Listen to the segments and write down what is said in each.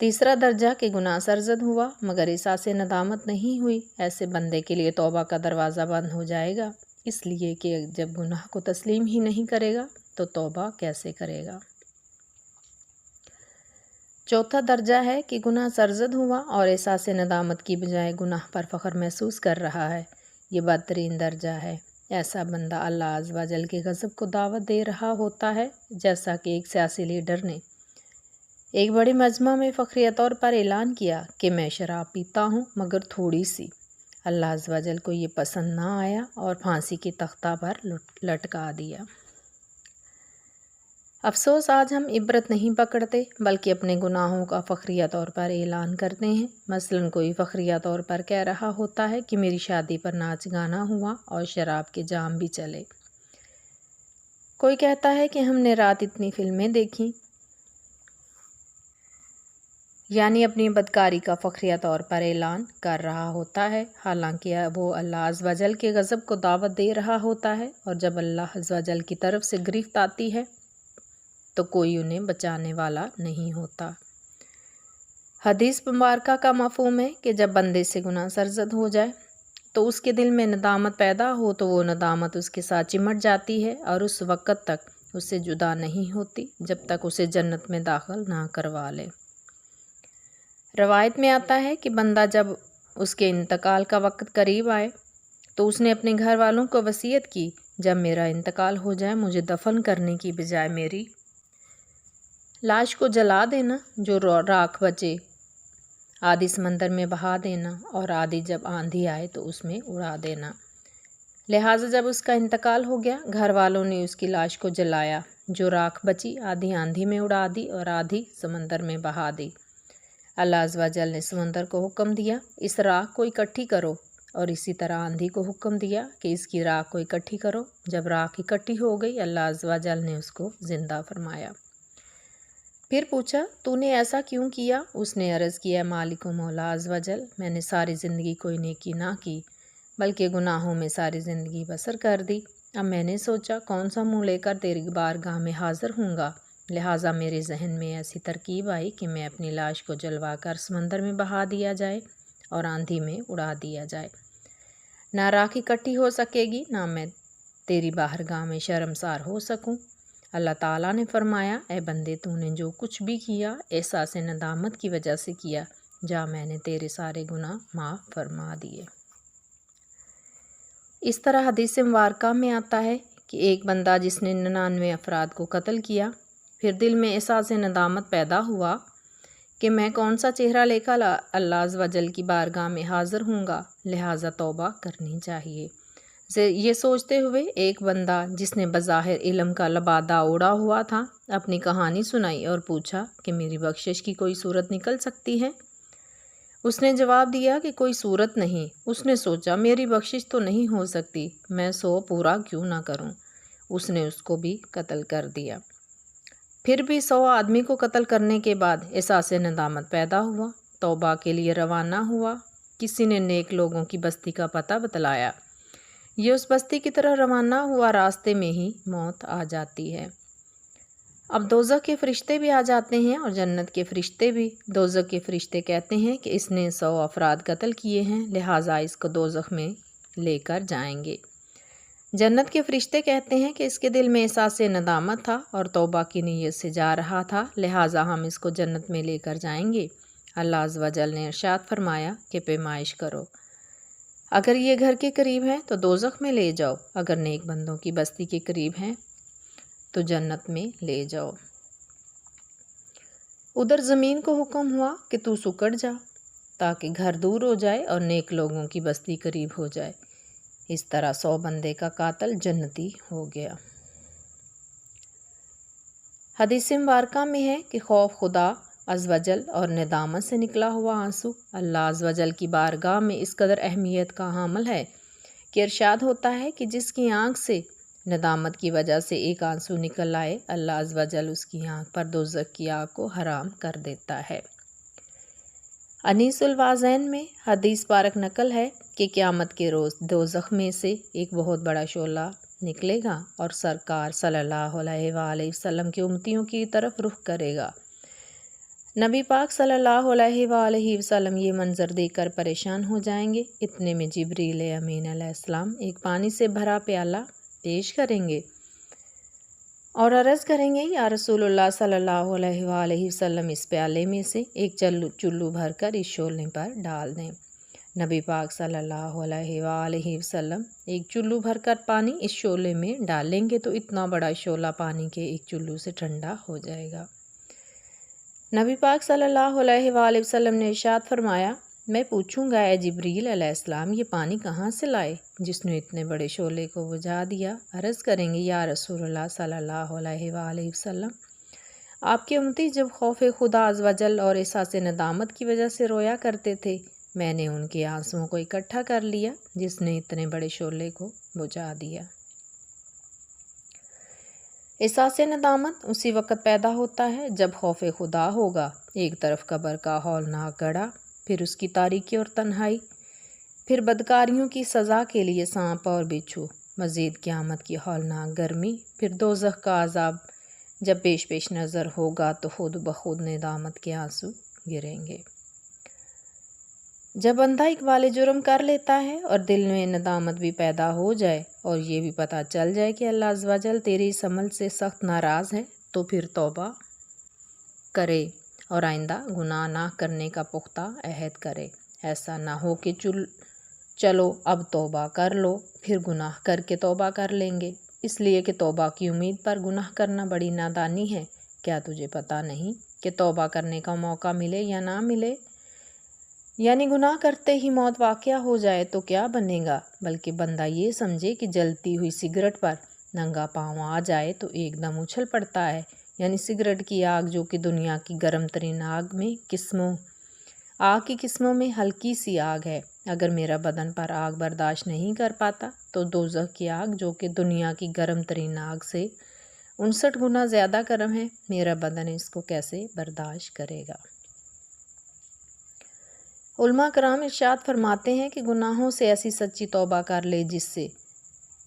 تیسرا درجہ کہ گناہ سرزد ہوا مگر احساس ندامت نہیں ہوئی، ایسے بندے کے لیے توبہ کا دروازہ بند ہو جائے گا، اس لیے کہ جب گناہ کو تسلیم ہی نہیں کرے گا تو توبہ کیسے کرے گا۔ چوتھا درجہ ہے کہ گناہ سرزد ہوا اور احساس ندامت کی بجائے گناہ پر فخر محسوس کر رہا ہے، یہ بدترین درجہ ہے۔ ایسا بندہ اللہ عز و جل کے غضب کو دعوت دے رہا ہوتا ہے، جیسا کہ ایک سیاسی لیڈر نے ایک بڑے مجمع میں فخریہ طور پر اعلان کیا کہ میں شراب پیتا ہوں مگر تھوڑی سی۔ اللہ عز و جل کو یہ پسند نہ آیا اور پھانسی کے تختہ پر لٹکا دیا۔ افسوس آج ہم عبرت نہیں پکڑتے بلکہ اپنے گناہوں کا فخریہ طور پر اعلان کرتے ہیں۔ مثلاً کوئی فخریہ طور پر کہہ رہا ہوتا ہے کہ میری شادی پر ناچ گانا ہوا اور شراب کے جام بھی چلے۔ کوئی کہتا ہے کہ ہم نے رات اتنی فلمیں دیکھیں، یعنی اپنی بدکاری کا فخریہ طور پر اعلان کر رہا ہوتا ہے، حالانکہ وہ اللہ عز و جل کے غضب کو دعوت دے رہا ہوتا ہے، اور جب اللہ عز و جل کی طرف سے گرفت آتی ہے تو کوئی انہیں بچانے والا نہیں ہوتا۔ حدیث مبارکہ کا مفہوم ہے کہ جب بندے سے گناہ سرزد ہو جائے تو اس کے دل میں ندامت پیدا ہو تو وہ ندامت اس کے ساتھ چمٹ جاتی ہے اور اس وقت تک اس سے جدا نہیں ہوتی جب تک اسے جنت میں داخل نہ کروا لے۔ روایت میں آتا ہے کہ بندہ جب اس کے انتقال کا وقت قریب آئے تو اس نے اپنے گھر والوں کو وصیت کی، جب میرا انتقال ہو جائے مجھے دفن کرنے کی بجائے میری لاش کو جلا دینا، جو راکھ بچے آدھی سمندر میں بہا دینا اور آدھی جب آندھی آئے تو اس میں اڑا دینا۔ لہٰذا جب اس کا انتقال ہو گیا گھر والوں نے اس کی لاش کو جلایا، جو راکھ بچی آدھی آندھی میں اڑا دی اور آدھی سمندر میں بہا دی۔ اللہ عز و جل نے سمندر کو حکم دیا اس راکھ کو اکٹھی کرو، اور اسی طرح آندھی کو حکم دیا کہ اس کی راکھ کو اکٹھی کرو۔ جب راکھ اکٹھی ہو گئی اللہ عز و جل نے اس کو زندہ فرمایا۔ پھر پوچھا تو نے ایسا کیوں کیا؟ اس نے عرض کیا مالک و مولا عز و جل، میں نے ساری زندگی کوئی نیکی نہ کی بلکہ گناہوں میں ساری زندگی بسر کر دی۔ اب میں نے سوچا کون سا منہ لے کر تیری بارگاہ میں حاضر ہوں گا، لہٰذا میرے ذہن میں ایسی ترکیب آئی کہ میں اپنی لاش کو جلوا کر سمندر میں بہا دیا جائے اور آندھی میں اڑا دیا جائے۔ نہ راکھ اکٹھی ہو سکے گی نہ میں تیری بارگاہ میں شرمسار ہو سکوں۔ اللہ تعالیٰ نے فرمایا اے بندے تو نے جو کچھ بھی کیا احساس ندامت کی وجہ سے کیا، جا میں نے تیرے سارے گناہ معاف فرما دیے۔ اس طرح حدیث مبارکہ میں آتا ہے کہ ایک بندہ جس نے 99 افراد کو قتل کیا، پھر دل میں احساس ندامت پیدا ہوا کہ میں کون سا چہرہ لے کر اللہ عز و جل کی بارگاہ میں حاضر ہوں گا، لہٰذا توبہ کرنی چاہیے۔ یہ سوچتے ہوئے ایک بندہ جس نے بظاہر علم کا لبادہ اوڑھا ہوا تھا اپنی کہانی سنائی اور پوچھا کہ میری بخشش کی کوئی صورت نکل سکتی ہے؟ اس نے جواب دیا کہ کوئی صورت نہیں۔ اس نے سوچا میری بخشش تو نہیں ہو سکتی، میں 100 پورا کیوں نہ کروں۔ اس نے اس کو بھی قتل کر دیا۔ پھر بھی 100 آدمی کو قتل کرنے کے بعد احساس ندامت پیدا ہوا، توبہ کے لیے روانہ ہوا۔ کسی نے نیک لوگوں کی بستی کا پتہ بتلایا، یہ اس بستی کی طرح روانہ ہوا، راستے میں ہی موت آ جاتی ہے۔ اب دوزخ کے فرشتے بھی آ جاتے ہیں اور جنت کے فرشتے بھی۔ دوزخ کے فرشتے کہتے ہیں کہ اس نے 100 افراد قتل کیے ہیں، لہٰذا اس کو دوزخ میں لے کر جائیں گے۔ جنت کے فرشتے کہتے ہیں کہ اس کے دل میں احساس ندامت تھا اور توبہ کی نیت سے جا رہا تھا، لہٰذا ہم اس کو جنت میں لے کر جائیں گے۔ اللہ عز و جل نے ارشاد فرمایا کہ پیمائش کرو، اگر یہ گھر کے قریب ہے تو دوزخ میں لے جاؤ، اگر نیک بندوں کی بستی کے قریب ہیں تو جنت میں لے جاؤ۔ ادھر زمین کو حکم ہوا کہ تو سکڑ جا تاکہ گھر دور ہو جائے اور نیک لوگوں کی بستی قریب ہو جائے۔ اس طرح 100 بندے کا قاتل جنتی ہو گیا۔ حدیث مبارکہ میں ہے کہ خوف خدا عز و جل اور ندامت سے نکلا ہوا آنسو اللہ عز و جل کی بارگاہ میں اس قدر اہمیت کا حامل ہے کہ ارشاد ہوتا ہے کہ جس کی آنکھ سے ندامت کی وجہ سے ایک آنسو نکل آئے اللہ عز و جل اس کی آنکھ پر دوزخ کی آگ کو حرام کر دیتا ہے۔ انیس الوازین میں حدیث پارک نقل ہے کہ قیامت کے روز دوزخ میں سے ایک بہت بڑا شعلہ نکلے گا اور سرکار صلی اللہ علیہ وآلہ وسلم کی امتیوں کی طرف رخ کرے گا۔ نبی پاک صلی اللہ علیہ وآلہ وسلم یہ منظر دیکھ کر پریشان ہو جائیں گے۔ اتنے میں جبریل امین علیہ السلام ایک پانی سے بھرا پیالہ پیش کریں گے اور عرض کریں گے، یا رسول اللہ صلی اللہ علیہ وآلہ وسلم اس پیالے میں سے ایک چلو بھر کر اس شعلے پر ڈال دیں۔ نبی پاک صلی اللہ علیہ وآلہ وسلم ایک چلو بھر کر پانی اس شعلے میں ڈالیں گے تو اتنا بڑا شعلہ پانی کے ایک چلو سے ٹھنڈا ہو جائے گا۔ نبی پاک صلی اللہ علیہ وآلہ وسلم نے ارشاد فرمایا، میں پوچھوں گا اے جبریل علیہ السلام یہ پانی کہاں سے لائے جس نے اتنے بڑے شعلے کو بجھا دیا؟ عرض کریں گے، یا رسول اللہ صلی اللہ علیہ وآلہ وسلم آپ کے امتی جب خوف خدا عز و جل اور احساس ندامت کی وجہ سے رویا کرتے تھے، میں نے ان کے آنسوؤں کو اکٹھا کر لیا جس نے اتنے بڑے شعلے کو بجھا دیا۔ احساس ندامت اسی وقت پیدا ہوتا ہے جب خوف خدا ہوگا۔ ایک طرف قبر کا ہولناک گڑھا، پھر اس کی تاریکی اور تنہائی، پھر بدکاریوں کی سزا کے لیے سانپ اور بچھو، مزید قیامت کی ہولناک گرمی، پھر دوزخ کا عذاب جب پیش نظر ہوگا تو خود بخود ندامت کے آنسو گریں گے۔ جب بندہ اقبال جرم کر لیتا ہے اور دل میں ندامت بھی پیدا ہو جائے اور یہ بھی پتہ چل جائے کہ اللہ عز و جل تیرے اس عمل سے سخت ناراض ہے، تو پھر توبہ کرے اور آئندہ گناہ نہ کرنے کا پختہ عہد کرے۔ ایسا نہ ہو کہ چلو اب توبہ کر لو، پھر گناہ کر کے توبہ کر لیں گے، اس لیے کہ توبہ کی امید پر گناہ کرنا بڑی نادانی ہے۔ کیا تجھے پتہ نہیں کہ توبہ کرنے کا موقع ملے یا نہ ملے، یعنی گناہ کرتے ہی موت واقع ہو جائے تو کیا بنے گا؟ بلکہ بندہ یہ سمجھے کہ جلتی ہوئی سگریٹ پر ننگا پاؤں آ جائے تو ایک دم اچھل پڑتا ہے، یعنی سگریٹ کی آگ جو کہ دنیا کی گرم ترین آگ کی قسموں میں ہلکی سی آگ ہے، اگر میرا بدن پر آگ برداشت نہیں کر پاتا تو دوزخ کی آگ جو کہ دنیا کی گرم ترین آگ سے 59 گنا زیادہ گرم ہے، میرا بدن اس کو کیسے برداشت کرے گا؟ علماء کرام ارشاد فرماتے ہیں کہ گناہوں سے ایسی سچی توبہ کر لے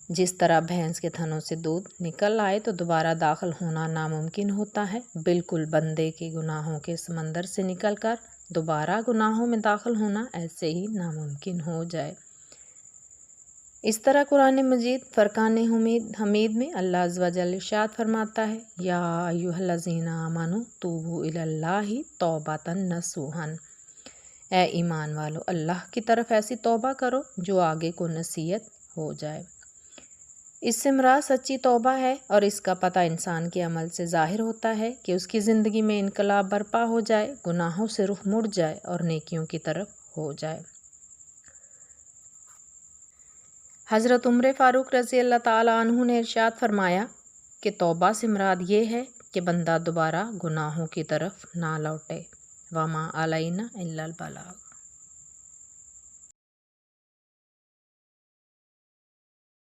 جس طرح بھینس کے تھنوں سے دودھ نکل آئے تو دوبارہ داخل ہونا ناممکن ہوتا ہے، بالکل بندے کے گناہوں کے سمندر سے نکل کر دوبارہ گناہوں میں داخل ہونا ایسے ہی ناممکن ہو جائے۔ اس طرح قرآن مجید فرقان حمید میں اللہ عز و جل ارشاد فرماتا ہے، یا ایھا الذین آمنوا توبوا الی اللہ توبۃ نصوحا، اے ایمان والو اللہ کی طرف ایسی توبہ کرو جو آگے کو نصیحت ہو جائے۔ اس سے مراد سچی توبہ ہے اور اس کا پتہ انسان کے عمل سے ظاہر ہوتا ہے کہ اس کی زندگی میں انقلاب برپا ہو جائے، گناہوں سے رخ مڑ جائے اور نیکیوں کی طرف ہو جائے۔ حضرت عمر فاروق رضی اللہ تعالیٰ عنہ نے ارشاد فرمایا کہ توبہ سے مراد یہ ہے کہ بندہ دوبارہ گناہوں کی طرف نہ لوٹے۔ وما علینا الا البلاغ۔